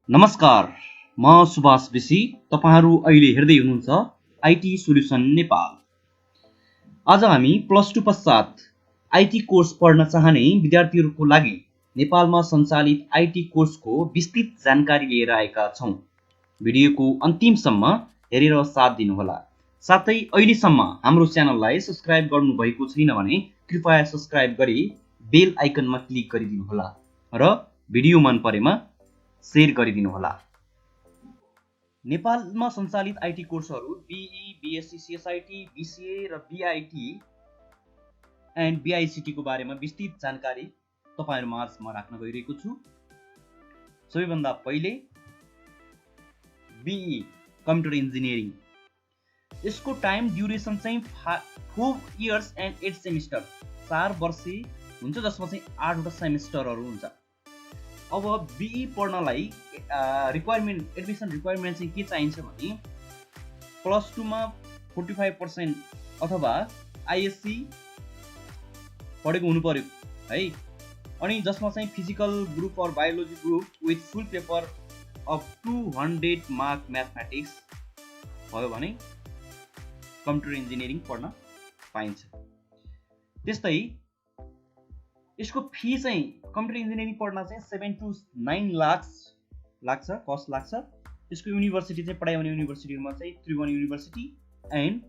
नमस्कार, म सुभाष विशी। तपाईहरु अहिले हेर्दै हुनुहुन्छ आईटी सोल्युसन नेपाल। आज हामी प्लस 2 पश्चात आईटी कोर्स पढ्न चाहने विद्यार्थीहरूको लागि नेपालमा सञ्चालित आईटी कोर्सको विस्तृत जानकारी लिएर आएका छौं। भिडियोको अन्तिमसम्म हेरेर साथ दिनुहोला। साथै अहिलेसम्म हाम्रो च्यानललाई सब्स्क्राइब गर्नुभएको छैन भने कृपया सब्स्क्राइब गरी बेल आइकनमा क्लिक गरिदिनुहोला र भिडियो मन परेमा शेयर गरिदिनुहोला। नेपालमा सञ्चालित आईटी कोर्सहरू बीई, बीएससी, सीएसआईटी, बीसीए र बीआईटी एन्ड बीआईसीटी को बारेमा विस्तृत जानकारी तपाईहरु माझमा राख्न गइरहेको छु। सबैभन्दा पहिले बीई कम्प्युटर इन्जिनियरिङ, यसको टाइम ड्युरेसन चाहिँ 4 इयर्स एन्ड 8 सेमिस्टर, 4 वर्ष हुन्छ, जसमा चाहिँ 8 वटा सेमिस्टरहरू हुन्छ। अब बीई पढ्नलाई एडमिसन रिक्वायरमेन्ट चाहिँ के चाहिन्छ भने प्लस 2 मा 45% अथवा आईएससी पढेको हुनु पर्यो है। अनि जसमा चाहिँ physical group or biology group with full paper of 200 mark mathematics भयो भने कम्प्युटर इन्जिनियरिङ पढ्न पाइन्छ। त्यस्तै यसको फी चाहिँ कम्प्युटर इन्जिनियरिङ पढ्न चाहिँ 7 to 9 लाख लाग्छ, कस्ट लाग्छ। यसको युनिभर्सिटी चाहिँ पढाइ हुने युनिभर्सिटीमा चाहिँ Tribhuvan university and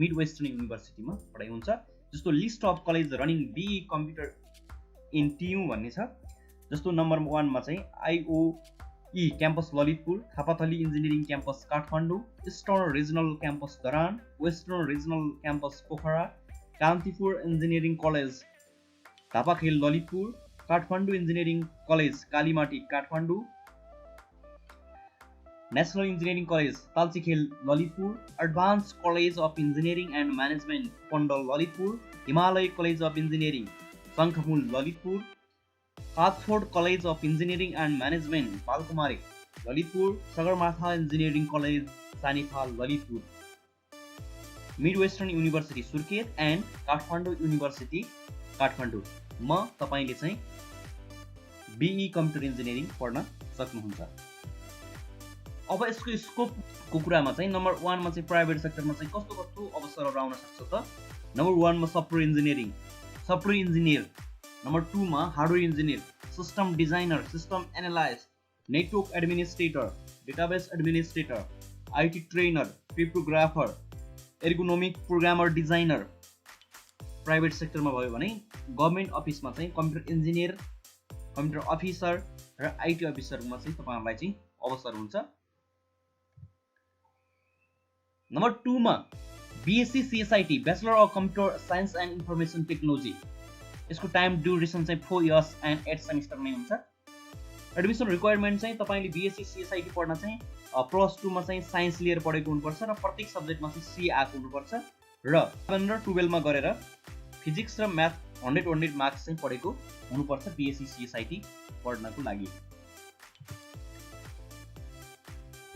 mid western युनिभर्सिटीमा पढाइ हुन्छ। जस्तो list of college running BE computer in TU भन्ने छ। जस्तो नम्बर 1 मा चाहिँ IOE campus Lalitpur, Thapathali engineering campus Kathmandu, eastern regional campus Dharan, western regional campus Pokhara, Kantipur engineering college Dhapakhel Lalitpur, Kathmandu engineering college Kalimati Kathmandu, national engineering college Talchikhel Lalitpur, advance college of engineering and management Pandal Lalitpur, Himalaya college of engineering शङ्खमुल Lalitpur, Kathford college of engineering and management Balkumari Lalitpur, Sagarmatha engineering college सानिथाल Lalitpur, mid western university Surkhet and Kathmandu university Kathmandu म तपाईले चाहिँ be computer engineering पढ्न सक्नुहुन्छ। अब यसको स्कोपको कुरामा चाहिँ नम्बर 1 मा चाहिँ प्राइभेट सेक्टरमा चाहिँ कस्तो कस्तो अवसरहरू आउन सक्छ त। नम्बर 1 मा सफ्टवेयर इन्जिनियर, नम्बर 2 मा hardware engineer, system designer, system analyst, network administrator, database administrator, IT trainer, cryptographer, ergonomic programmer designer. Private सेक्टरमा भयो भने गभर्नमेन्ट अफिसमा चाहिँ कम्प्युटर इन्जिनियर, कम्प्युटर अफिसर र आईटी अफिसरमा चाहिँ तपाईहरुलाई चाहिँ अवसर हुन्छ। नम्बर 2 मा BSc CSIT bachelor of computer science and information technology, यसको टाइम ड्युरेसन चाहिँ 4 इयर्स एन्ड 8 सेमिस्टर नै हुन्छ। एडमिसन रिक्वायरमेन्ट चाहिँ तपाईले बीएससी सीएसआईटी पढ्न चाहिँ प्लस 2 मा चाहिँ साइन्स लिएर पढेको हुनुपर्छ र प्रत्येक सब्जेक्टमा चाहिँ सी आएको हुनुपर्छ र 11 र 12 मा गरेर फिजिक्स र म्याथ 100 मार्क्स चाहिँ पढेको हुनुपर्छ बीएससी सीएसआईटी पढ्नको लागि।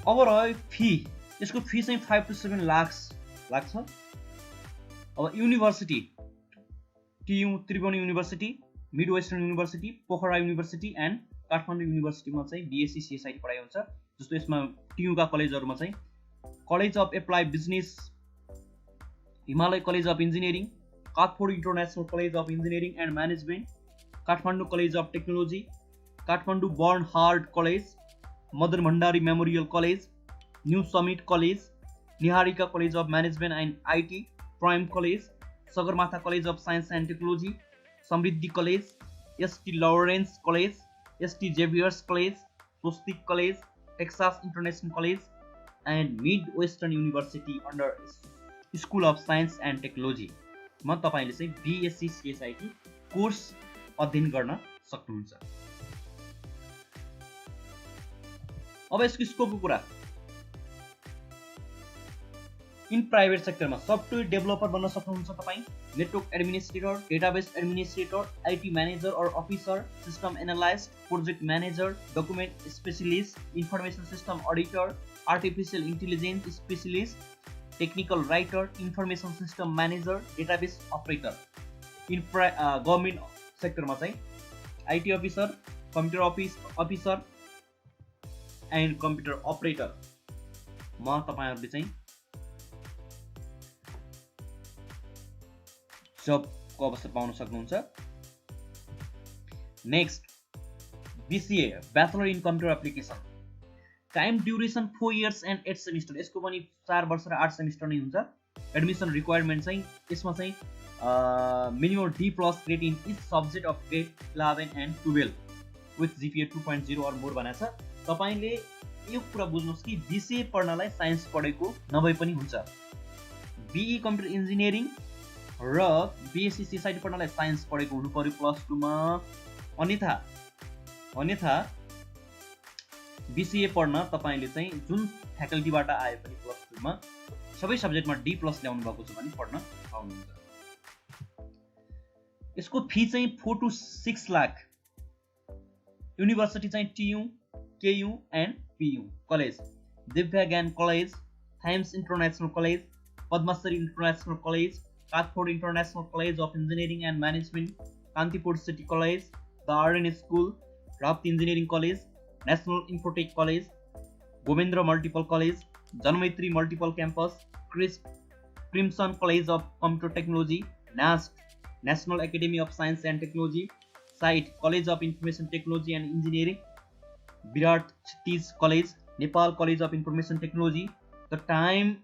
अब रह्यो फी, यसको फी चाहिँ 5 to 7 लाख लाग्छ। अब university TU Tribhuvan university, mid western university, Pokhara university and Kathmandu युनिभर्सिटीमा चाहिँ बीएससी सीएसआईटी पढाइ हुन्छ। जस्तो यसमा टियुका कलेजहरुमा चाहिँ college of apply business, Himalaya college of engineering, Kathmandu international college of engineering and management, Kathmandu college of technology, Kathmandu Bernhard college, Madan Bhandari memorial college, new summit college, Niharika college of management and IT, prime college, Sagarmatha college of science and technology, Samriddhi college, ST Lawrence college, ST Xavier's college, Swastik college, Texas international college and mid western university under school of science and technology मा तपाईले चाहिँ BSc CSIT course अध्ययन गर्न सक्नुहुन्छ। अब यसको स्कोपको कुरा, इन प्राइभेट सेक्टरमा सफ्टवेयर डेभलपर बन्न सक्नुहुन्छ तपाई, network administrator, database administrator, IT manager और officer, system analyst, project manager, document specialist, information system auditor, artificial intelligence specialist, technical writer, information system manager, database operator. In government सेक्टरमा चाहिँ IT officer, computer officer, and computer operator म तपाईहरुले चाहिँ जबको अवसर पाउन सक्नुहुन्छ। Next BCA bachelor in computer application, time duration 4 years and 8 semester, यसको पनि 4 वर्ष र 8 सेमिस्टर नै हुन्छ। एडमिसन रिक्वायरमेन्ट चाहिँ यसमा चाहिँ minimum D+ grade in each subject of grade 11 and 12 with GPA 2.0 or more भनेको छ। तपाईले यो कुरा बुझ्नुहोस् कि BCA पढ्नलाई साइन्स पढेको नभए पनि हुन्छ। BE कम्प्युटर इन्जिनियरिङ र BSc सोसाइटी पढ्नलाई साइन्स पढेको हुनु पर्यो +2 मा। अन्यथा BCA पढ्न तपाईले चाहिँ जुन फ्याकल्टीबाट आए पनि +2 मा सबै सब्जेक्टमा D+ ल्याउनु भएको छ भने पढ्न पाउनुहुन्छ। यसको फी चाहिँ 4 to 6 लाख। युनिभर्सिटी चाहिँ TU, KU and PU college, Divya Gyan college, Times international college, Padmashree international college, Kathford international college of engineering and management, Kantipur city college, the RN school, Rapti engineering college, national infotech college, Govindra multiple college, Janamaitri multiple campus, crimson college of computer technology, NAST national academy of science and technology, site college of information technology and engineering, Birat Kshitiz college, Nepal college of information technology, the time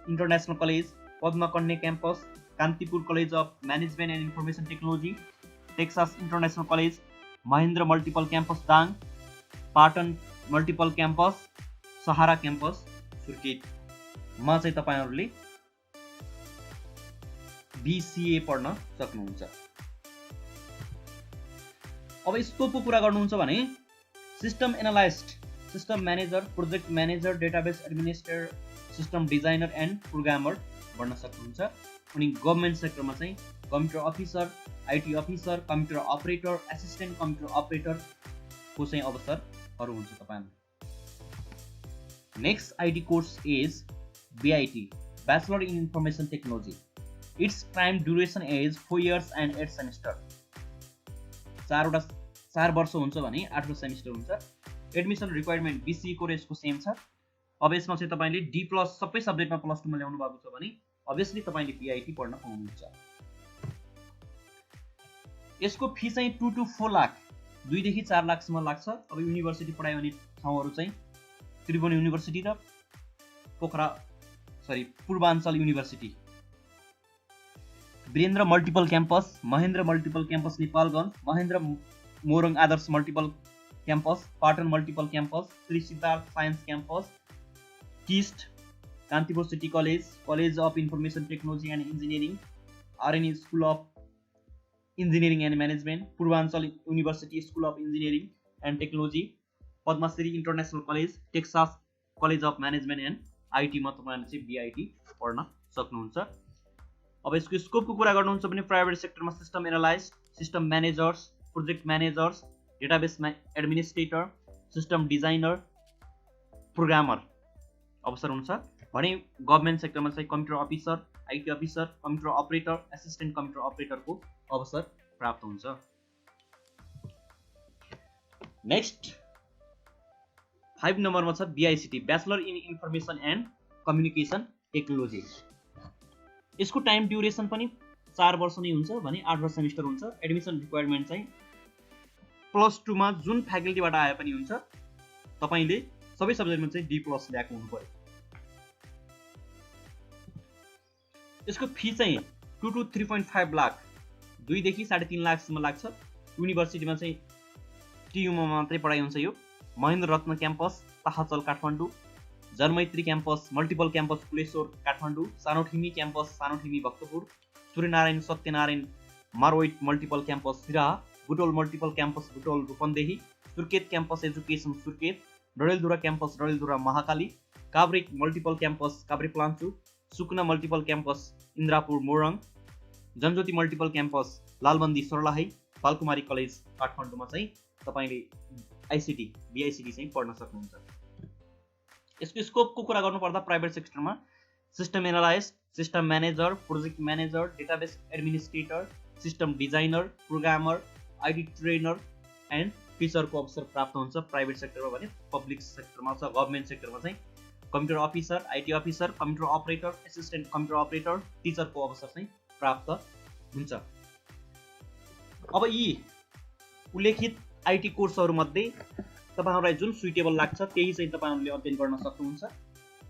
international college, Padmakanya campus, Kantipur college of management and information technology, Texas international college, Mahendra multiple campus Dang, Patan multiple campus, Sahara campus सुर्खेतमा चाहिँ तपाईहरुले BCA पढ्न सक्नुहुन्छ। अब स्कोपको कुरा गर्नुहुन्छ भने system analyst, system manager, project manager, database administrator, system designer and programmer बन्न सक्नुहुन्छ। अनि गभर्नमेन्ट सेक्टरमा चाहिँ computer officer, IT officer, computer operator, assistant computer अपरेटरको चाहिँ अवसरहरू हुन्छ तपाईहरुलाई। Next IT course is BIT bachelor in information technology. Its time duration is 4 years and 8 semester. 4 वर्ष हुन्छ भने 8 सेमिस्टर हुन्छ। एडमिसन रिक्वायरमेन्ट BCA को र यसको सेम छ। अब यसमा चाहिँ तपाईले D+ सबै सब्जेक्टमा +2 मा ल्याउनु भएको छ भने अभियसली तपाईले BIT पढ्न पाउनुहुन्छ। यसको फी चाहिँ 2 to 4 लाख, 2 देखि 4 लाखसम्म लाग्छ। अब युनिभर्सिटी पढाइ हुने ठाउँहरू चाहिँ त्रिभुवन युनिभर्सिटी र Purvanchal university, Birendra multiple campus, Mahendra multiple campus Nepalgunj, Mahendra Morang Adarsh multiple campus, Patan multiple campus, Shri Siddhartha science campus, KIST, Kantipur city college, college of information technology and engineering, RN school of engineering and management, Purvanchal university school of engineering and technology, Padmashree international college, Texas college of management and IT मा तपाईहरुले चाहिँ BIT पढ्न सक्नुहुन्छ। अब यसको स्कोपको कुरा गर्नुहुन्छ भने प्राइभेट सेक्टरमा system analyst, system managers, project managers, database administrator, system designer, programmer अवसर हुन्छ भने गभर्नमेन्ट सेक्टरमा चाहिँ computer officer, IT officer, computer operator, assistant computer अपरेटरको अवसर प्राप्त हुन्छ। नेक्स्ट 5 नम्बरमा छ BICT bachelor in information and communication technology. यसको टाइम ड्युरेसन पनि 4 वर्ष नै हुन्छ भने 8 सेमिस्टर हुन्छ। एडमिसन रिक्वायरमेन्ट चाहिँ +2 मा जुन फ्याकल्टीबाट आए पनि हुन्छ। तपाईले सबै सब्जेक्टमा चाहिँ D+ ल्याएको हुनु पर्यो। यसको फी चाहिँ 2 to 3.5 लाख, 2 देखि 3.5 लाखसम्म लाग्छ। युनिभर्सिटीमा चाहिँ TU मा मात्रै पढाइ हुन्छ। यो Mahendra Ratna campus Tahachal Kathmandu, Janamaitri campus multiple campus Puleshwar Kathmandu, Sanothimi campus Sanothimi Bhaktapur, Suryanarayan Satyanarayan Marwait multiple campus Siraha, Butwal multiple campus Butwal Rupandehi, Surkhet campus education Surkhet, Dadeldhura campus Dadeldhura Mahakali, Kavre multiple campus Kavrepalanchok, Sukuna multiple campus Indrapur Morang, Janajyoti multiple campus Lalbandi Sarlahi, Balkumari college काठमाडौँमा चाहिँ तपाईले BICT चाहिँ पढ्न सक्नुहुन्छ। यसको स्कोपको कुरा गर्नुपर्दा प्राइभेट सेक्टरमा system analyst, system manager, project manager, database administrator, system designer, programmer, IT trainer and टिचरको अवसर प्राप्त हुन्छ। प्राइभेट सेक्टरमा भने पब्लिक सेक्टरमा छ, गभर्मेन्ट सेक्टरमा चाहिँ computer officer, IT officer, computer operator, assistant computer operator, टिचरको अवसर चाहिँ प्राप्त हुन्छ। अब यी उल्लेखित आइटी कोर्सहरूमध्ये तपाईँहरूलाई जुन सुइटेबल लाग्छ त्यही चाहिँ तपाईँहरूले अध्ययन गर्न सक्नुहुन्छ।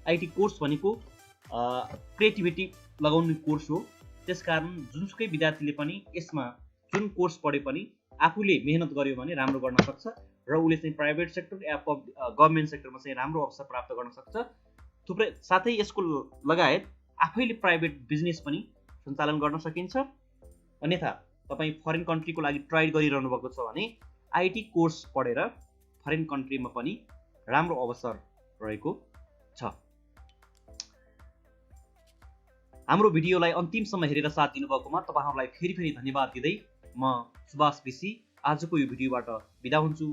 आइटी कोर्स भनेको क्रिएटिभिटी लगाउने कोर्स हो। त्यसकारण जुनसुकै विद्यार्थीले पनि यसमा जुन कोर्स पढे पनि आफूले मेहनत गर्यो भने राम्रो गर्न सक्छ र उसले चाहिँ प्राइभेट सेक्टर या गभर्मेन्ट सेक्टरमा चाहिँ राम्रो अवसर प्राप्त गर्न सक्छ। थुप्रै साथै यसको लगायत आफैले प्राइभेट बिजनेस पनि सञ्चालन गर्न सकिन्छ। अन्यथा तपाईँ फरेन कन्ट्रीको लागि ट्राई गरिरहनु भएको छ भने आइटी कोर्स पढेर फरेन कन्ट्रीमा पनि राम्रो अवसर रहेको छ। हाम्रो भिडियोलाई अन्तिमसम्म हेरेर साथ दिनुभएकोमा तपाईँहरूलाई फेरि धन्यवाद दिँदै म सुभाष विसी आजको यो भिडियोबाट बिदा हुन्छु।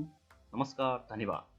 नमस्कार, धन्यवाद।